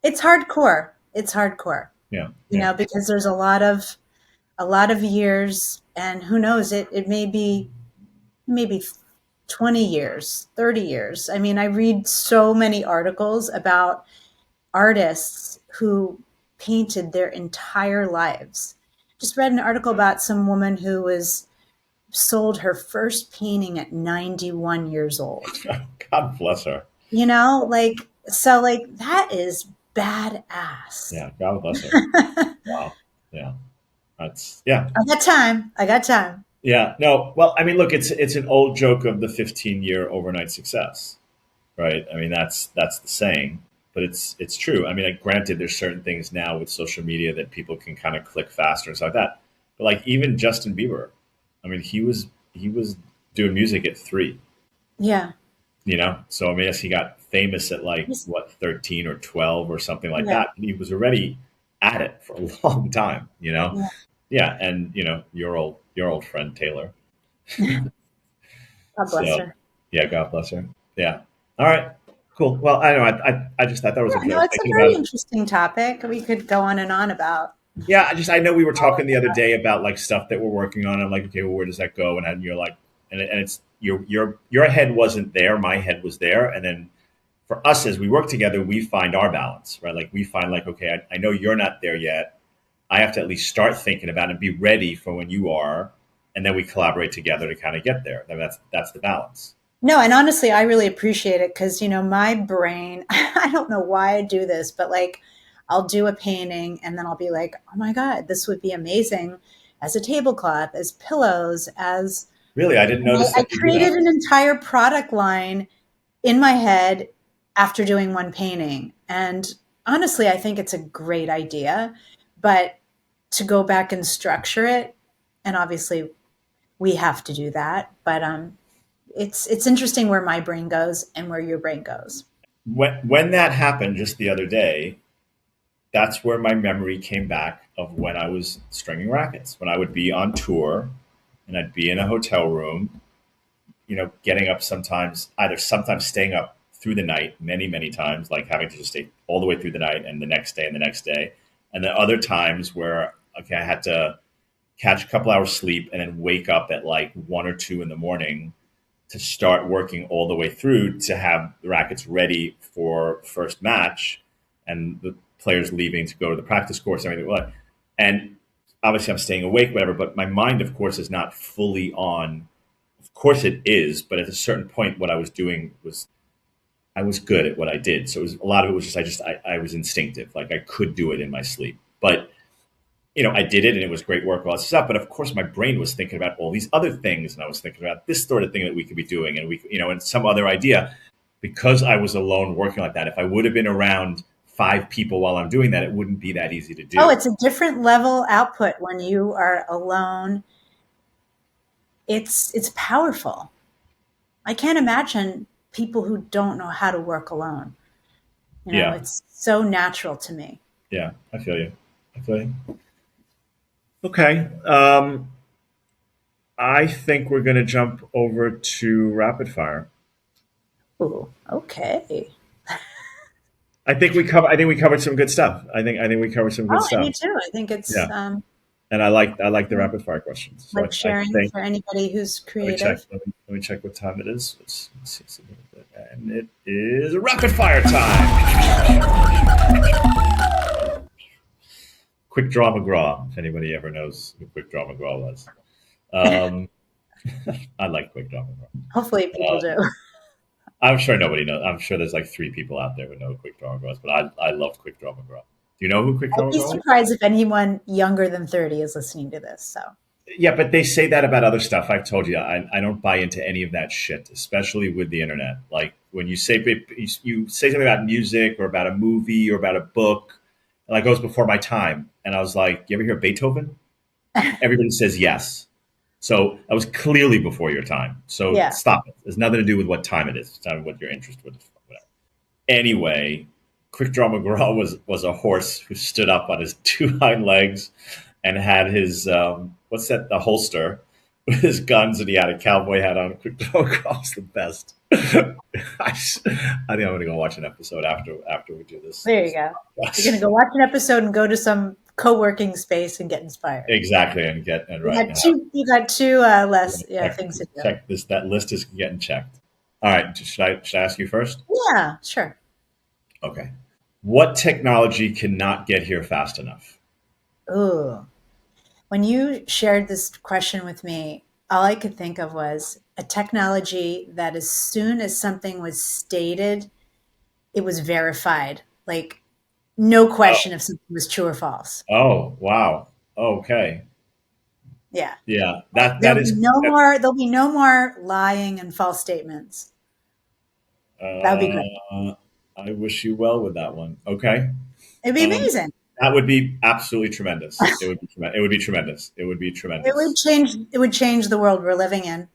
Speaker 2: it's hardcore. It's hardcore,
Speaker 1: Yeah. Yeah.
Speaker 2: because there's a lot of years, and who knows, it may be maybe 20 years, 30 years. I mean, I read so many articles about artists who painted their entire lives. Just read an article about some woman who was sold her first painting at 91 years old.
Speaker 1: God bless her.
Speaker 2: Like that is badass.
Speaker 1: Yeah. God bless her. Wow. Yeah. Yeah.
Speaker 2: I got time. I got time.
Speaker 1: Yeah. No. Well, I mean, look, it's an old joke of the 15-year overnight success, right? I mean, that's the saying, but it's true. I mean, like, granted, there's certain things now with social media that people can kind of click faster and stuff like that. But like even Justin Bieber, I mean, he was doing music at 3,
Speaker 2: Yeah.
Speaker 1: So I mean, yes, he got famous at like
Speaker 2: He's-
Speaker 1: what 13 or 12 or something like
Speaker 2: Yeah.
Speaker 1: that. He was already at it for a long time.
Speaker 2: Yeah.
Speaker 1: Yeah, and your old friend Taylor.
Speaker 2: God bless
Speaker 1: So
Speaker 2: her.
Speaker 1: yeah, God bless her. Yeah. All right. Cool. Well, I know. I just thought that was a
Speaker 2: Yeah, no,
Speaker 1: joke.
Speaker 2: it's a
Speaker 1: Thinking about
Speaker 2: very
Speaker 1: it.
Speaker 2: interesting topic we could go on and on about.
Speaker 1: Yeah, I know we were talking the other day about like stuff that we're working on. I'm like, okay, well, where does that go? And you're like, and it's your head wasn't there, my head was there, and then for us as we work together, we find our balance, right? Like we find like, okay, I know you're not there yet. I have to at least start thinking about it and be ready for when you are, and then we collaborate together to kind of get there. And that's the balance.
Speaker 2: No, and honestly, I really appreciate it because, my brain, I don't know why I do this, but like I'll do a painting and then I'll be like, oh my God, this would be amazing as a tablecloth, as pillows, as
Speaker 1: Really, I didn't
Speaker 2: and
Speaker 1: notice
Speaker 2: I
Speaker 1: that you do
Speaker 2: created
Speaker 1: that.
Speaker 2: an entire product line in my head after doing one painting. And honestly, I think it's a great idea, but to go back and structure it, and obviously we have to do that, but it's interesting where my brain goes and where your brain goes.
Speaker 1: When that happened just the other day, that's where my memory came back of when I was stringing rackets. When I would be on tour and I'd be in a hotel room, getting up sometimes staying up through the night many times, like having to just stay all the way through the night and the next day and the next day. And then other times where, okay, I had to catch a couple hours sleep and then wake up at like 1 or 2 in the morning to start working all the way through to have the rackets ready for first match and the players leaving to go to the practice course and everything. And obviously I'm staying awake, whatever, but my mind, of course, is not fully on. Of course it is, but at a certain point, what I was doing was I was good at what I did. So it was a lot of it was I was instinctive. Like I could do it in my sleep. But I did it and it was great work, all that stuff. But of course, my brain was thinking about all these other things, and I was thinking about this sort of thing that we could be doing, and and some other idea. Because I was alone working like that, if I would have been around 5 people while I'm doing that, it wouldn't be that easy to
Speaker 2: Oh,
Speaker 1: do.
Speaker 2: it's a different level output when you are alone. It's powerful. I can't imagine people who don't know how to work alone.
Speaker 1: Yeah,
Speaker 2: It's so natural to me.
Speaker 1: yeah, I feel you. I feel you. Okay, I think we're going to jump over to rapid fire.
Speaker 2: Ooh, okay.
Speaker 1: I think we covered some good stuff. I think we covered some good
Speaker 2: Oh, I do
Speaker 1: stuff.
Speaker 2: too. I think it's
Speaker 1: Yeah, and I like the rapid fire questions. So
Speaker 2: like
Speaker 1: I
Speaker 2: sharing
Speaker 1: think
Speaker 2: for anybody who's
Speaker 1: let me check.
Speaker 2: creative.
Speaker 1: Let me check what time it is. Let's see something. And it is rapid fire time. Quick Draw McGraw. If anybody ever knows who Quick Draw McGraw was, um, I like Quick Draw McGraw.
Speaker 2: Hopefully people do.
Speaker 1: I'm sure nobody knows. I'm sure there's like 3 people out there who know who Quick Draw McGraw is, but I love Quick Draw McGraw. Do you know who Quick
Speaker 2: I'd
Speaker 1: Draw
Speaker 2: be
Speaker 1: McGraw is?
Speaker 2: surprised if anyone younger than 30 is listening to this. So,
Speaker 1: Yeah, but they say that about other stuff. I've told you, I don't buy into any of that shit, especially with the internet. Like when you say something about music or about a movie or about a book, and that goes before my time. And I was like, you ever hear Beethoven? Everybody says yes. So that was clearly before your time. So
Speaker 2: yeah.
Speaker 1: stop it. There's nothing to do with what time it is. It's not what you're interested with. Whatever. Anyway, Quick Draw McGraw was a horse who stood up on his 2 hind legs and had his what's that, the holster with his guns, and he had a cowboy hat on. Quick Draw McGraw was the best. I think I'm gonna go watch an episode after we do this.
Speaker 2: There you
Speaker 1: This
Speaker 2: go. You're going to
Speaker 1: podcast.
Speaker 2: go watch an episode and go to some co-working space and get inspired.
Speaker 1: Exactly, and get and
Speaker 2: You
Speaker 1: right
Speaker 2: got
Speaker 1: and have
Speaker 2: two, you got two less
Speaker 1: check,
Speaker 2: things to do.
Speaker 1: check this. That list is getting checked. All right, should I ask you first?
Speaker 2: Yeah, sure.
Speaker 1: Okay. What technology cannot get here fast enough?
Speaker 2: Ooh. When you shared this question with me, all I could think of was a technology that as soon as something was stated, it was verified. Like no question
Speaker 1: Oh,
Speaker 2: if something was true or false.
Speaker 1: oh, wow. Okay.
Speaker 2: Yeah.
Speaker 1: Yeah, that is.
Speaker 2: There'll be no more lying and false statements. That would be great.
Speaker 1: I wish you well with that one. Okay.
Speaker 2: It'd be
Speaker 1: Um,
Speaker 2: amazing.
Speaker 1: that would be absolutely tremendous. It would be tremendous. It would be tremendous.
Speaker 2: It would change the world we're living in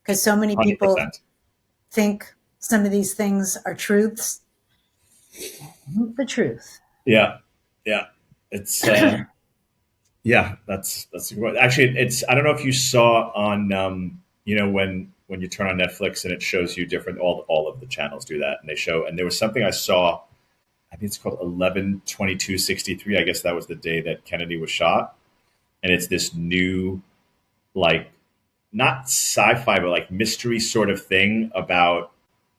Speaker 2: because so many
Speaker 1: Hundred
Speaker 2: people
Speaker 1: percent.
Speaker 2: think some of these things are truths. The truth.
Speaker 1: Yeah, yeah. It's yeah. That's actually it's. I don't know if you saw on when you turn on Netflix and it shows you different all of the channels do that, and they show, and there was something I saw. I think it's called 11/22/63. I guess that was the day that Kennedy was shot, and it's this new, like, not sci-fi but like mystery sort of thing about,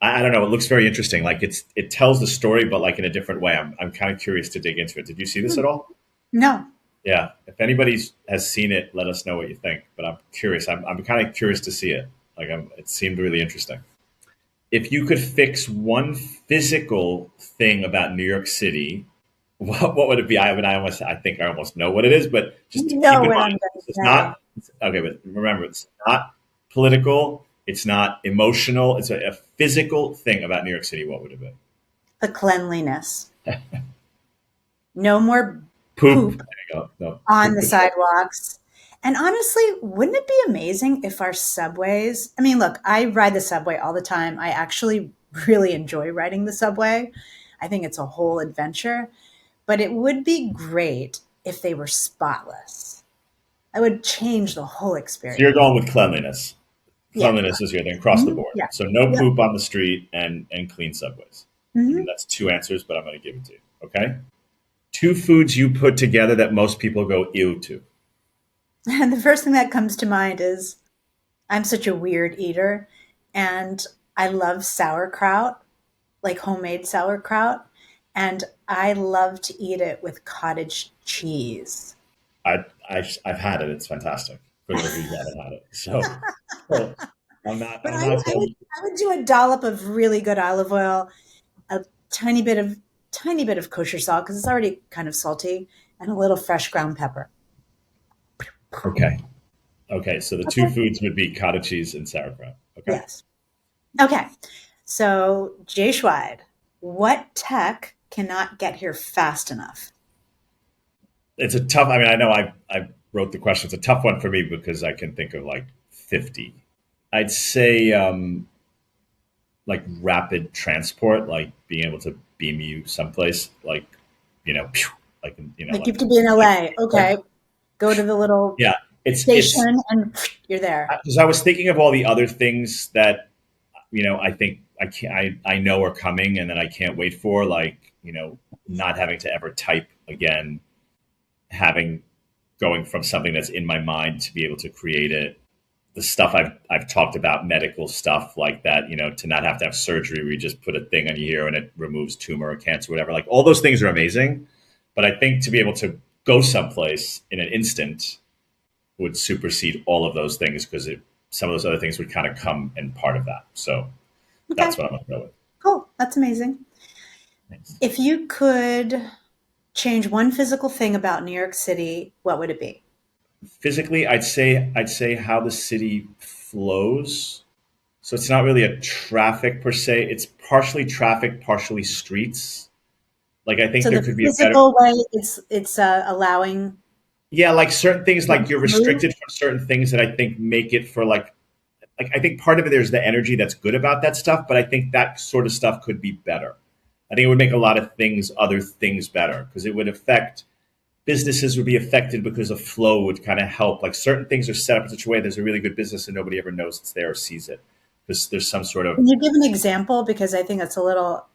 Speaker 1: I don't know. It looks very interesting. Like it tells the story, but like in a different way. I'm kind of curious to dig into it. Did you see this
Speaker 2: Hmm.
Speaker 1: at all?
Speaker 2: No.
Speaker 1: Yeah. If anybody has seen it, let us know what you think. But I'm curious. I'm kind of curious to see it. Like it seemed really interesting. If you could fix one physical thing about New York City, what would it be? I mean, I think I almost know what it is, but just
Speaker 2: You
Speaker 1: keep
Speaker 2: know
Speaker 1: in
Speaker 2: what I'm
Speaker 1: mind,
Speaker 2: going to
Speaker 1: it's
Speaker 2: say.
Speaker 1: not okay. But remember, it's not political. It's not emotional. It's a physical thing about New York City. What would it be?
Speaker 2: The cleanliness. No more
Speaker 1: Poop.
Speaker 2: poop
Speaker 1: There you go. No,
Speaker 2: on
Speaker 1: poop
Speaker 2: the
Speaker 1: control.
Speaker 2: sidewalks. And honestly, wouldn't it be amazing if our subways, I mean, look, I ride the subway all the time. I actually really enjoy riding the subway. I think it's a whole adventure, but it would be great if they were spotless. I would change the whole
Speaker 1: So you're
Speaker 2: experience.
Speaker 1: going with cleanliness.
Speaker 2: Yeah.
Speaker 1: Cleanliness is your thing across the
Speaker 2: Mhm.
Speaker 1: board.
Speaker 2: Yeah.
Speaker 1: So no
Speaker 2: Yep.
Speaker 1: poop on the street and clean subways. I mean,
Speaker 2: Hmm.
Speaker 1: that's two answers, but I'm going to give it to you. Okay. Two foods you put together that most people go ew to.
Speaker 2: And the first thing that comes to mind is I'm such a weird eater and I love sauerkraut, like homemade sauerkraut, and I love to eat it with cottage cheese.
Speaker 1: I've had it. It's fantastic. For those of you who haven't had it, so
Speaker 2: But
Speaker 1: I'm not going.
Speaker 2: I would do a dollop of really good olive oil, a tiny bit of tiny bit of kosher salt because it's already kind of salty, and a little fresh ground pepper.
Speaker 1: Okay, okay. So the two
Speaker 2: Okay.
Speaker 1: foods would be cottage cheese and sauerkraut. Okay,
Speaker 2: Yes. Okay. So Jay Schweid, what tech cannot get here fast enough?
Speaker 1: it's a tough. I mean, I know I wrote the question. It's a tough one for me because I can think of like 50. I'd say like rapid transport, like being able to beam you someplace, like pew, like
Speaker 2: Like you
Speaker 1: like
Speaker 2: have to be in LA. Okay. Go to the little
Speaker 1: yeah. It's
Speaker 2: station and you're there.
Speaker 1: because I was thinking of all the other things that I think I know are coming and that I can't wait for, like, not having to ever type again, having going from something that's in my mind to be able to create it. The stuff I've talked about, medical stuff like that, to not have to have surgery where you just put a thing on your ear and it removes tumor or cancer, whatever. Like all those things are amazing. But I think to be able to go someplace in an instant would supersede all of those things because some of those other things would kind of come in part of that. So
Speaker 2: Okay.
Speaker 1: that's what I'm going to go with.
Speaker 2: Cool. That's amazing.
Speaker 1: Thanks.
Speaker 2: If you could change one physical thing about New York City, what would it be?
Speaker 1: Physically, I'd say how the city flows. So it's not really a traffic per se. It's partially traffic, partially streets. Like I think
Speaker 2: So
Speaker 1: there
Speaker 2: the
Speaker 1: could be a better.
Speaker 2: physical way, it's allowing
Speaker 1: Yeah, like certain things, like
Speaker 2: things
Speaker 1: you're
Speaker 2: to move.
Speaker 1: restricted from certain things that I think make it for like I think part of it there's the energy that's good about that stuff, but I think that sort of stuff could be better. I think it would make a lot of things, other things better because it would affect businesses would be affected because of flow would kind of help. Like certain things are set up in such a way there's a really good business and nobody ever knows it's there or sees it because there's some sort of.
Speaker 2: Can you give an example? Because I think it's a little,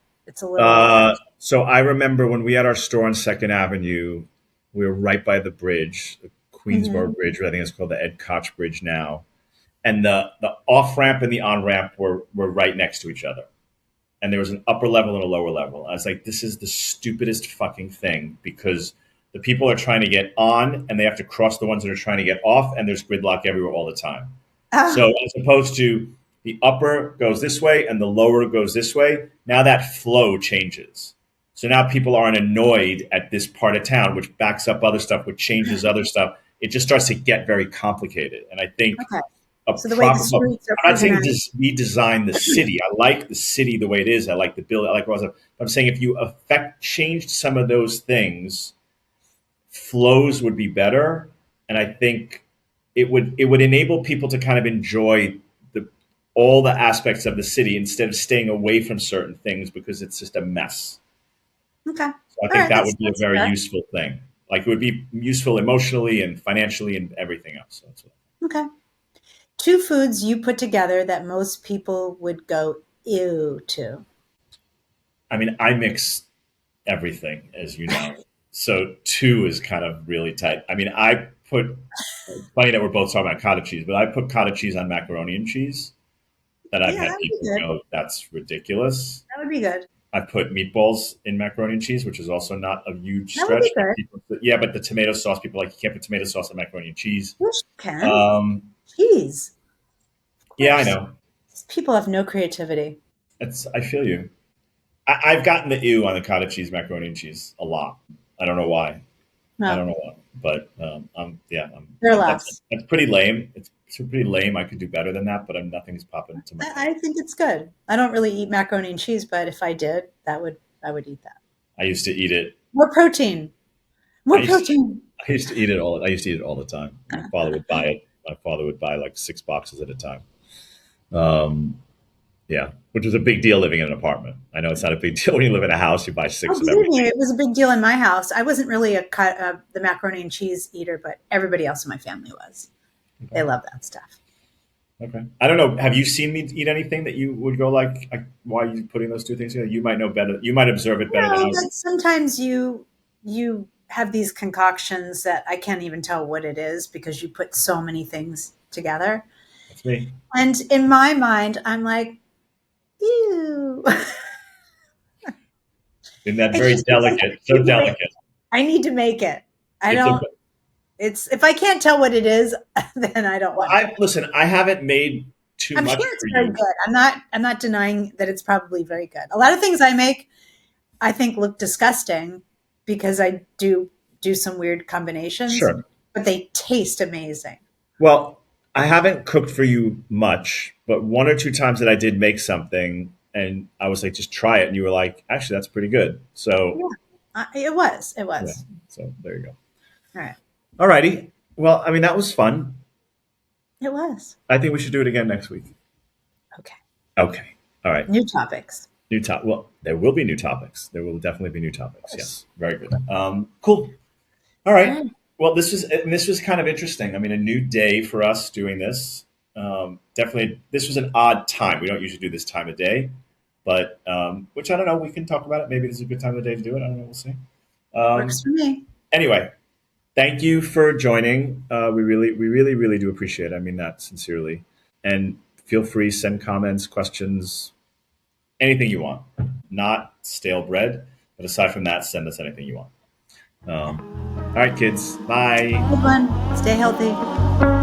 Speaker 1: So I remember when we had our store on Second Avenue, we were right by the bridge, the Queensboro
Speaker 2: mhm.
Speaker 1: Bridge, I think it's called the Ed Koch Bridge now, and the off ramp and the on ramp were right next to each other, and there was an upper level and a lower level. I was like, this is the stupidest fucking thing because the people are trying to get on and they have to cross the ones that are trying to get off, and there's gridlock everywhere all the time. So
Speaker 2: Ah,
Speaker 1: as opposed to the upper goes this way and the lower goes this way, now that flow changes. So now people aren't annoyed at this part of town, which backs up other stuff, which changes other stuff. It just starts to get very complicated. And I think
Speaker 2: okay.
Speaker 1: a
Speaker 2: So the way the
Speaker 1: proper.
Speaker 2: streets are
Speaker 1: I'm not saying
Speaker 2: organized.
Speaker 1: redesign the city. I like the city the way it is. I like the building. I like what I was. I'm saying if you changed some of those things, flows would be better, and I think it would enable people to kind of enjoy the all the aspects of the city instead of staying away from certain things because it's just a mess.
Speaker 2: Okay. All
Speaker 1: So I think
Speaker 2: right.
Speaker 1: that would be a
Speaker 2: That's
Speaker 1: very
Speaker 2: fair.
Speaker 1: useful thing. Like it would be useful emotionally and financially and everything else. So that's what,
Speaker 2: Okay. Two foods you put together that most people would go ew to.
Speaker 1: I mean, I mix everything, as you know. So two is kind of really tight. I mean, I put, it's funny that we're both talking about cottage cheese, but I put cottage cheese on macaroni and cheese, and I've
Speaker 2: Yeah,
Speaker 1: had
Speaker 2: that would be
Speaker 1: people
Speaker 2: good.
Speaker 1: go, that's ridiculous.
Speaker 2: That would be good.
Speaker 1: I put meatballs in macaroni and cheese, which is also not a huge
Speaker 2: That would be
Speaker 1: stretch. But
Speaker 2: good.
Speaker 1: people, yeah, but the tomato sauce, people are like, you can't put tomato sauce on macaroni and cheese.
Speaker 2: Yes, you can.
Speaker 1: Um,
Speaker 2: Cheese, of
Speaker 1: yeah, I
Speaker 2: course.
Speaker 1: know.
Speaker 2: These people have no creativity.
Speaker 1: I feel you. I've gotten the ew on the cottage cheese macaroni and cheese a lot. I don't know why. I
Speaker 2: No,
Speaker 1: don't know why, but
Speaker 2: there are
Speaker 1: that's
Speaker 2: laughs.
Speaker 1: pretty lame. It's pretty lame. I could do better than that, but nothing's popping to my head.
Speaker 2: I think it's good. I don't really eat macaroni and cheese, but if I did, I would eat that.
Speaker 1: I used to eat it.
Speaker 2: More protein.
Speaker 1: I
Speaker 2: More
Speaker 1: used to,
Speaker 2: protein.
Speaker 1: I used to eat it all. I used to eat it all the time. My father would buy it. My father would buy like 6 boxes at a time. Um, yeah, which was a big deal living in an apartment. I know it's not a big deal when you live in a house. You buy
Speaker 2: Oh,
Speaker 1: six of
Speaker 2: believe me,
Speaker 1: everything.
Speaker 2: it was a big deal in my house. I wasn't really the macaroni and cheese eater, but everybody else in my family was.
Speaker 1: Okay.
Speaker 2: They love that stuff.
Speaker 1: Okay. I don't know. Have you seen me eat anything that you would go like, why are you putting those two things together? You might know better. You might observe it better than
Speaker 2: No,
Speaker 1: I would.
Speaker 2: but sometimes you have these concoctions that I can't even tell what it is because you put so many things together.
Speaker 1: That's me.
Speaker 2: And in my mind, I'm like, ew.
Speaker 1: In that
Speaker 2: It's
Speaker 1: very
Speaker 2: just because
Speaker 1: delicate, so delicate.
Speaker 2: I need to make it. I
Speaker 1: It's a.
Speaker 2: don't. It's if I can't tell what it is, then I don't
Speaker 1: Well,
Speaker 2: want to.
Speaker 1: I listen. I haven't made too
Speaker 2: I'm
Speaker 1: much
Speaker 2: sure it's
Speaker 1: for
Speaker 2: very
Speaker 1: you.
Speaker 2: good. I'm not denying that it's probably very good. A lot of things I make, I think look disgusting because I do some weird combinations,
Speaker 1: Sure.
Speaker 2: but they taste amazing.
Speaker 1: Well, I haven't cooked for you much, but one or two times that I did make something, and I was like, just try it, and you were like, actually, that's pretty good. So
Speaker 2: Yeah, it was. It
Speaker 1: yeah.
Speaker 2: was.
Speaker 1: So there you go.
Speaker 2: All right.
Speaker 1: Alrighty. Well, I mean, that was fun.
Speaker 2: It was.
Speaker 1: I think we should do it again next week.
Speaker 2: Okay.
Speaker 1: Okay. All right.
Speaker 2: New topics.
Speaker 1: New top. Well, there will be new topics. There will definitely be new
Speaker 2: Of
Speaker 1: topics.
Speaker 2: course.
Speaker 1: Yes. Very good. Cool. All
Speaker 2: All
Speaker 1: right.
Speaker 2: right.
Speaker 1: Well, this was kind of interesting. I mean, a new day for us doing this. Definitely, this was an odd time. We don't usually do this time of day, but which I don't know. We can talk about it. Maybe this is a good time of the day to do it. I don't know. We'll see.
Speaker 2: Works
Speaker 1: Um,
Speaker 2: for me.
Speaker 1: anyway, thank you for joining. We really do appreciate it. I mean that sincerely. And feel free send comments, questions, anything you want. Not stale bread, but aside from that, send us anything you want. All right, kids. Bye.
Speaker 2: Good one. Stay healthy.